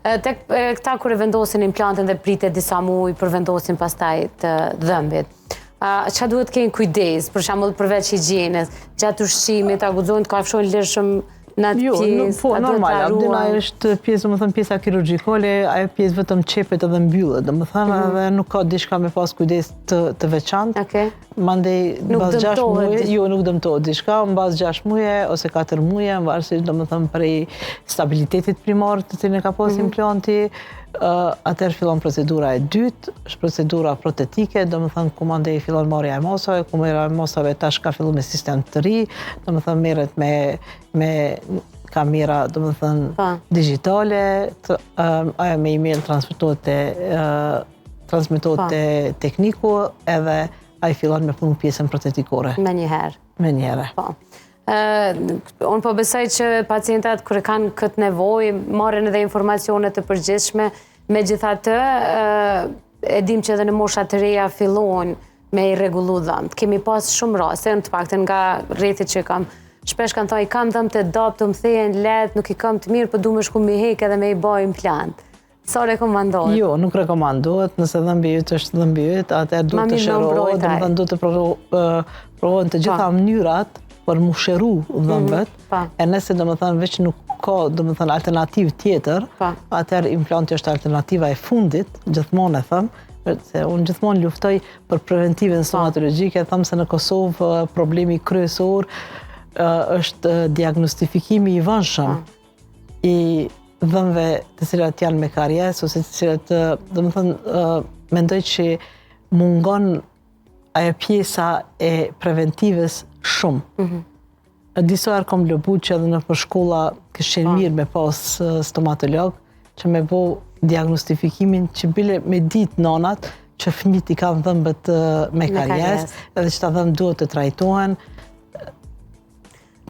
Tek këta kur e vendosin implantën dhe pritet disa muaj për vendosin pastaj të dhëmbit. Qa duhet keni kujdes, për shembull përveç higjienës, gjatë ushqimit, a guxojnë të kafshojnë lirshëm në atë pjesë? Po, normal, abdina është pjesë, pjesa kirurgjikale, ajo pjesë vetëm qepet edhe mbyllet, edhe nuk ka diçka me pas kujdes të veçantë. Mandej, mbas 6 muaj, jo, nuk dëmtohet diçka, mbas 6 muaje ose 4 muaje, varësisht prej stabilitetit primar të cilin e ka pas implanti, atëherë fillon procedura e dytë, është procedura protetike, ku mandej fillon marrja e masave, ku marrja e masave tash ka fillu me sistem të ri, merret me kamera, digjitale, ajo me email transmetohet te tekniku, edhe ai fillon me punu pjesën protetikore. Me njëherë. Me njëherë. Unë po besoj që pacientat kërë kanë këtë nevojë, marrin edhe informacionet të përgjithshme, megjithatë e dim që edhe në mosha të reja fillojnë me i rregullu dhëmbët. Kemi pas shumë raste, në të paktën nga rrethit që kam, shpesh kanë thënë i kam dhëmbët e doptë, të më thehen lehtë, nuk i kam të mirë, por du me shku me hek edhe me i bë implant. Sa rekomandohet? Jo, nuk rekomandohet, nëse dhëmbi yt është dhëmbi yt, atëherë duhet të shërohet, duhet të provohen të gjitha mënyrat për mu shëru dhëmbët, e nëse veç nuk ka alternativë tjetër, atëherë implanti është alternativa e fundit, gjithmonë e thëmë, se unë gjithmonë luftoj për preventivën stomatologjike, thëmë se në Kosovë problemi kryesor është diagnostifikimi i vënshëm i dhëmbëve të cilat janë me karies, ose të cilat mendoj që mungon ajo pjesa e preventivës shumë. Disa herë kam lëbu që edhe në përshkolla këshin mirë me pas stomatolog, që me bo diagnostifikimin që bile me ditë nanat që fëmijët i kanë dhëmbët me karies, edhe që ta dhëmbët duhet të trajtohen,